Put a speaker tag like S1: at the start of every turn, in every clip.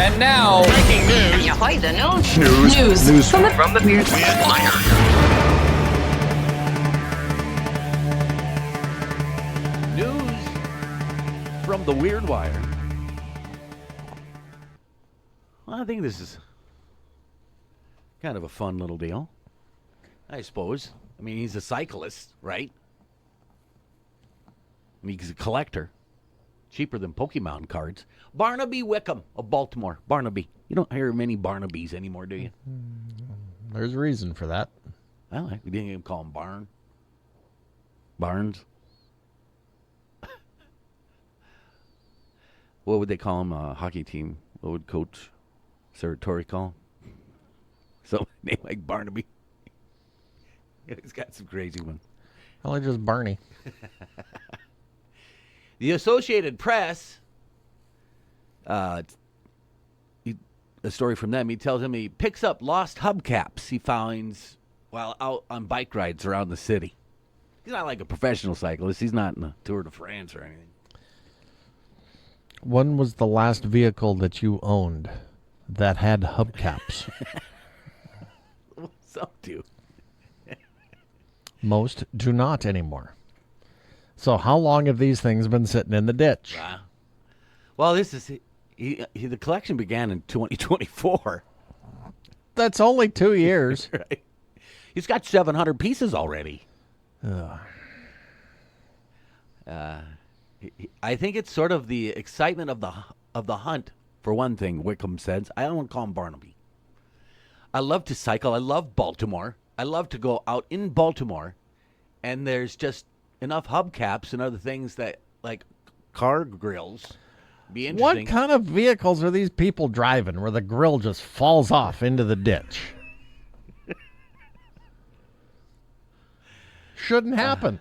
S1: And now,
S2: breaking news.
S3: Ahoy, the news.
S4: News
S3: From the Weird
S2: Wire.
S1: news from the Weird Wire. Well, I think this is kind of a fun little deal, I suppose. I mean, he's a cyclist, right? I mean, he's a collector. Cheaper than Pokemon cards. Barnaby Wickham of Baltimore. Barnaby. You don't hear many Barnabys anymore, do you?
S4: There's a reason for that.
S1: Well, we didn't even call him Barnes. What would they call him? A hockey team. What would Coach Sartori call him? So name like Barnaby. He's got some crazy ones.
S4: Probably just Barney.
S1: The Associated Press, a story from them, he tells him he picks up lost hubcaps he finds while out on bike rides around the city. He's not like a professional cyclist. He's not in the Tour de France or anything.
S4: When was the last vehicle that you owned that had hubcaps?
S1: Some do.
S4: Most do not anymore. So how long have these things been sitting in the ditch?
S1: Wow. Well, this is the collection began in 2024.
S4: That's only 2 years.
S1: Right. He's got 700 pieces already. I think it's sort of the excitement of the hunt, for one thing, Wickham says. I don't want to call him Barnaby. I love to cycle. I love Baltimore. I love to go out in Baltimore, and there's just enough hubcaps and other things that, like car grills, be interesting.
S4: What kind of vehicles are these people driving where the grill just falls off into the ditch? Shouldn't happen.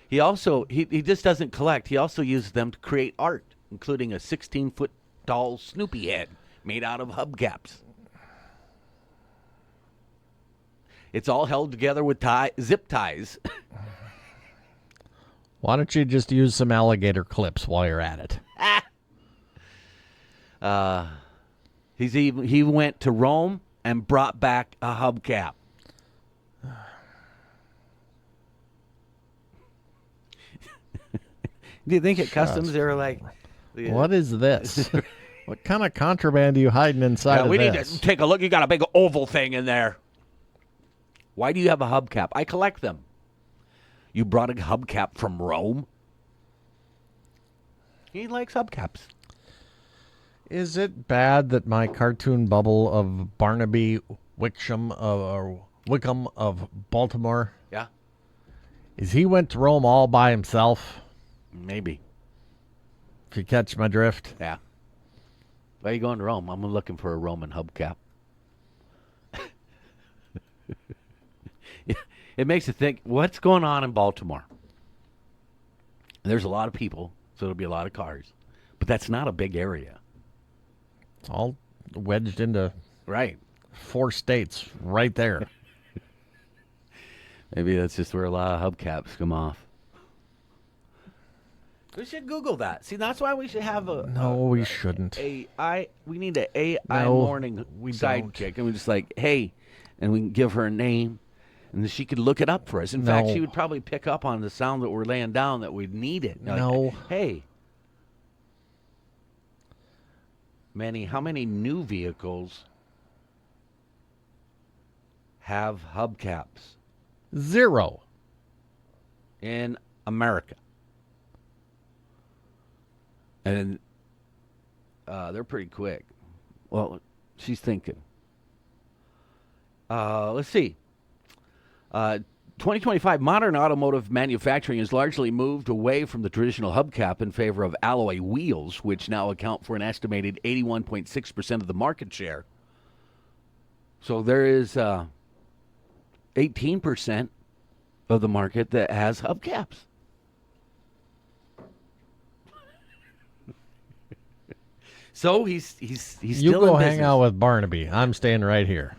S1: He also, he just doesn't collect. He also uses them to create art, including a 16-foot tall Snoopy head made out of hubcaps. It's all held together with zip ties.
S4: Why don't you just use some alligator clips while you're at it?
S1: He went to Rome and brought back a hubcap. Do you think at customs they were like,
S4: what is this? What kind of contraband are you hiding inside of
S1: we
S4: this?
S1: need to take a look. You got a big oval thing in there. Why do you have a hubcap? I collect them. You brought a hubcap from Rome? He likes hubcaps.
S4: Is it bad that my cartoon bubble of Barnaby Wickham of Baltimore,
S1: Yeah,
S4: he went to Rome all by himself?
S1: maybe.
S4: If you catch my drift.
S1: Yeah. Why are you going to Rome? I'm looking for a Roman hubcap. It makes you think, what's going on in Baltimore? There's a lot of people, so there'll be a lot of cars. But that's not a big area.
S4: It's all wedged into
S1: Right.
S4: 4 states right there.
S1: Maybe that's just where a lot of hubcaps come off. We should Google that. See, that's why we should have
S4: We shouldn't.
S1: we need an AI morning sidekick. And we're just like, hey, and we can give her a name. And then she could look it up for us. In fact, she would probably pick up on the sound that we're laying down that we'd need it. Like, hey. How many new vehicles have hubcaps?
S4: 0.
S1: In America. And they're pretty quick. Well, she's thinking. Let's see. 2025, modern automotive manufacturing has largely moved away from the traditional hubcap in favor of alloy wheels, which now account for an estimated 81.6% of the market share. So there is 18% of the market that has hubcaps. So he's still
S4: You go
S1: in
S4: hang
S1: business.
S4: out with Barnaby. I'm staying right here.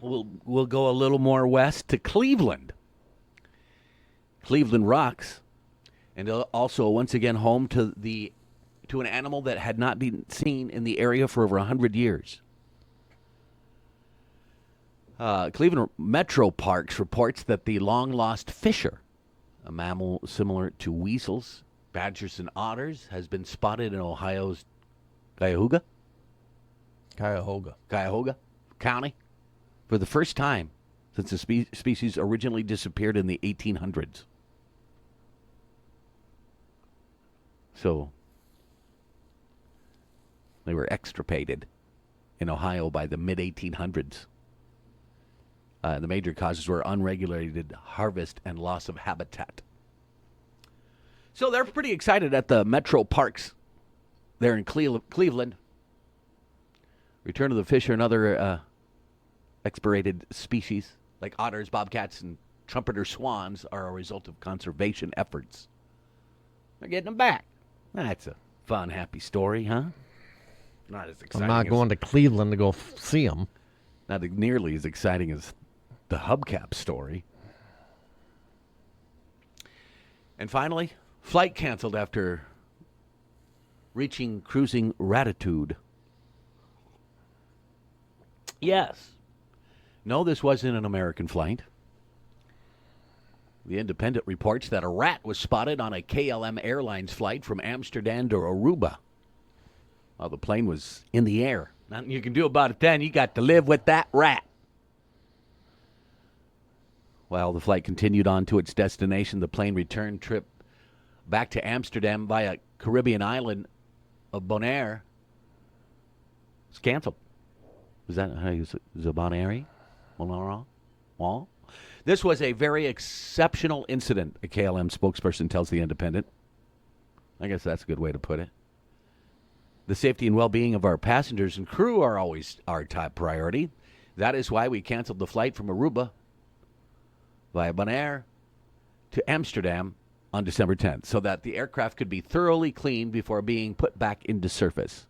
S1: We'll go a little more west to Cleveland. Cleveland rocks. And also, once again, home to an animal that had not been seen in the area for over 100 years. Cleveland Metro Parks reports that the long-lost fisher, a mammal similar to weasels, badgers, and otters, has been spotted in Ohio's Cuyahoga County for the first time since the species originally disappeared in the 1800s. So they were extirpated in Ohio by the mid-1800s. The major causes were unregulated harvest and loss of habitat. So they're pretty excited at the Metro Parks there in Cleveland. Return of the fish and other expirated species like otters, bobcats, and trumpeter swans are a result of conservation efforts. They're getting them back. That's a fun, happy story, huh? Not as exciting.
S4: I'm not going to Cleveland to go see them.
S1: Not nearly as exciting as the hubcap story. And finally, flight canceled after reaching cruising ratitude. Yes. No, this wasn't an American flight. The Independent reports that a rat was spotted on a KLM Airlines flight from Amsterdam to Aruba while the plane was in the air. Nothing you can do about it then. You got to live with that rat. While the flight continued on to its destination, the plane return trip back to Amsterdam via Caribbean island of Bonaire was canceled. Is that how you say it? Bonaire? Well, this was a very exceptional incident, a KLM spokesperson tells The Independent. I guess that's a good way to put it. The safety and well-being of our passengers and crew are always our top priority. That is why we canceled the flight from Aruba via Bonaire to Amsterdam on December 10th so that the aircraft could be thoroughly cleaned before being put back into service.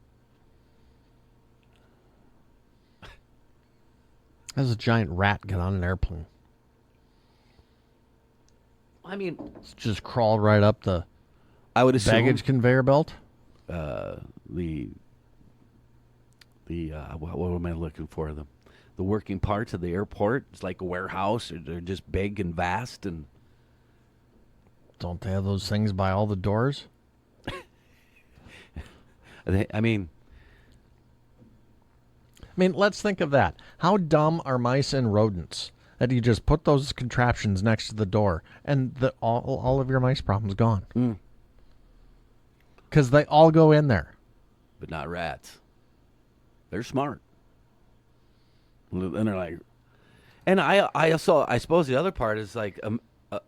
S4: How does a giant rat get on an airplane?
S1: I mean,
S4: Just crawl right up the
S1: I would assume
S4: baggage conveyor belt?
S1: what am I looking for? The working parts of the airport. It's like a warehouse. They're just big and vast. And
S4: Don't they have those things by all the doors?
S1: I mean,
S4: let's think of that. How dumb are mice and rodents that you just put those contraptions next to the door and all of your mice problems gone? Because they all go in there.
S1: but not rats. They're smart. And they're like, and I suppose the other part is like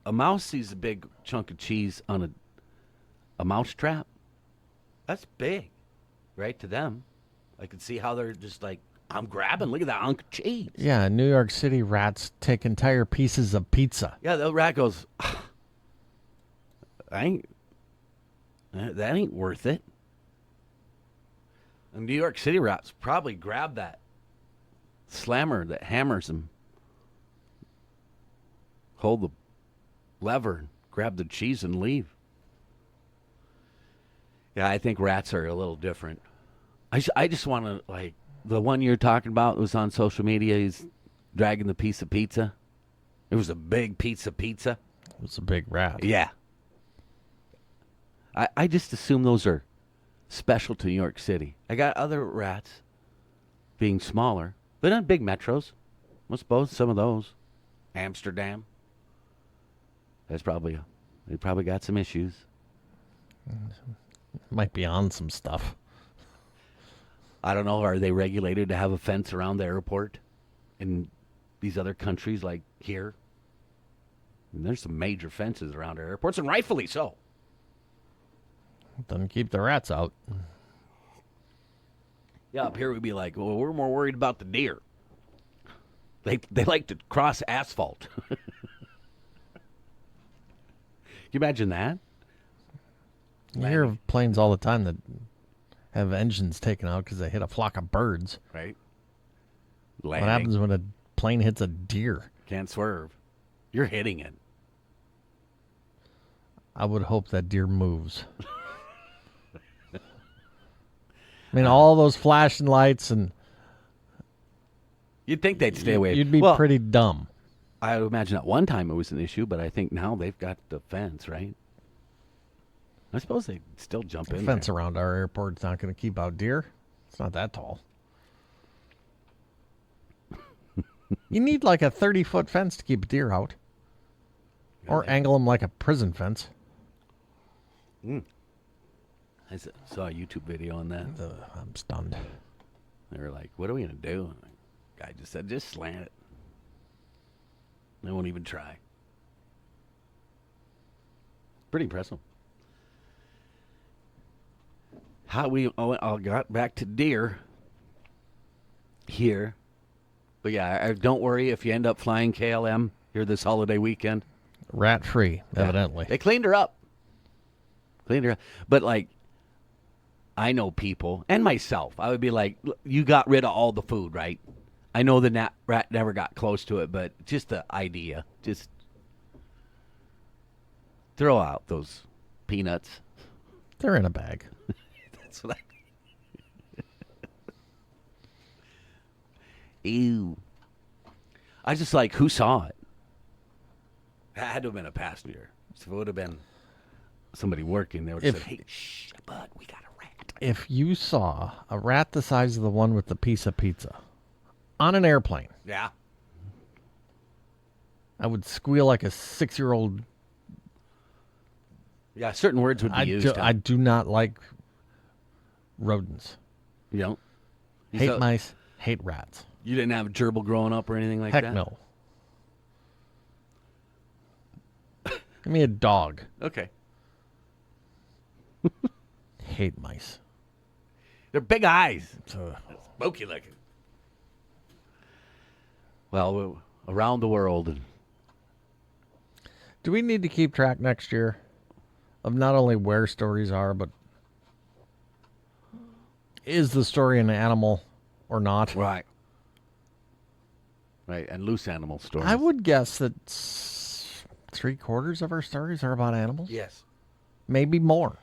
S1: a mouse sees a big chunk of cheese on a mouse trap. That's big, right, to them. I can see how they're just like, I'm grabbing. Look at that hunk of cheese.
S4: Yeah, in New York City, rats take entire pieces of pizza.
S1: Yeah, the rat goes, that ain't worth it. And New York City rats probably grab that slammer that hammers them, hold the lever, grab the cheese, and leave. Yeah, I think rats are a little different. I just want to, like, the one you're talking about was on social media. He's dragging the piece of pizza. It was a big piece of pizza.
S4: It's a big rat.
S1: Yeah. I just assume those are special to New York City. I got other rats being smaller, but not big metros. I suppose some of those. Amsterdam. They probably got some issues.
S4: Might be on some stuff.
S1: I don't know. Are they regulated to have a fence around the airport in these other countries like here? And there's some major fences around our airports, and rightfully so.
S4: Doesn't keep the rats out.
S1: Yeah, up here we'd be like, well, we're more worried about the deer. They like to cross asphalt. Can you imagine that?
S4: You hear of planes all the time that have engines taken out because they hit a flock of birds.
S1: Right.
S4: What happens when a plane hits a deer?
S1: Can't swerve. You're hitting it.
S4: I would hope that deer moves. I mean, all those flashing lights, and
S1: You'd think they'd stay away.
S4: you'd be
S1: Well,
S4: pretty dumb.
S1: I would imagine at one time it was an issue, but I think now they've got the fence, right? I suppose they'd still jump in
S4: Fence
S1: there.
S4: around our airport's not going to keep out deer. It's not that tall. You need like a 30-foot fence to keep a deer out. Or angle them like a prison fence.
S1: I saw a YouTube video on that.
S4: I'm stunned.
S1: They were like, what are we going to do? And the guy just said, just slant it. They won't even try. Pretty impressive. How we got back to deer here. But yeah, don't worry if you end up flying KLM here this holiday weekend.
S4: Rat-free,
S1: Yeah.
S4: evidently.
S1: They cleaned her up. But, like, I know people, and myself, I would be like, "Look, you got rid of all the food, right? I know the rat never got close to it, but just the idea. Just throw out those peanuts.
S4: They're in a bag.
S1: That's what I Ew. I just like, who saw it? It had to have been a passenger. So if it would have been somebody working, they would have said, hey, shh, bud, we got a rat.
S4: If you saw a rat the size of the one with the piece of pizza on an airplane,
S1: Yeah.
S4: I would squeal like a 6-year-old.
S1: Yeah, certain words would be used.
S4: I do not like rodents.
S1: You know?
S4: Hate mice, hate rats.
S1: You didn't have a gerbil growing up or anything like
S4: Heck
S1: that?
S4: no. Give me a dog.
S1: Okay.
S4: Hate mice.
S1: They're big eyes.
S4: Ugh.
S1: Smoky looking. Well, around the world.
S4: Do we need to keep track next year of not only where stories are, but is the story an animal or not?
S1: Right. Right, and loose animal stories.
S4: I would guess that 3/4 of our stories are about animals.
S1: Yes.
S4: Maybe more.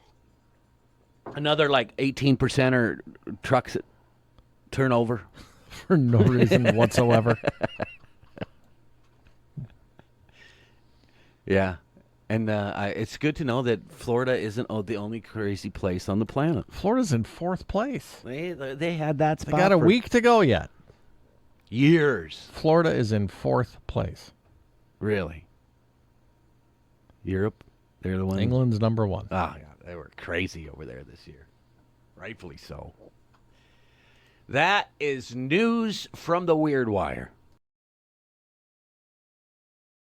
S1: Another like 18% are trucks that turn over.
S4: For no reason whatsoever.
S1: Yeah. And it's good to know that Florida isn't the only crazy place on the planet.
S4: Florida's in 4th place.
S1: They had that
S4: They
S1: spot
S4: got a
S1: for
S4: week to go yet.
S1: years.
S4: Florida is in 4th place.
S1: Really? Europe? They're the ones?
S4: England's number 1.
S1: Oh, God, they were crazy over there this year. Rightfully so. That is news from the Weird Wire.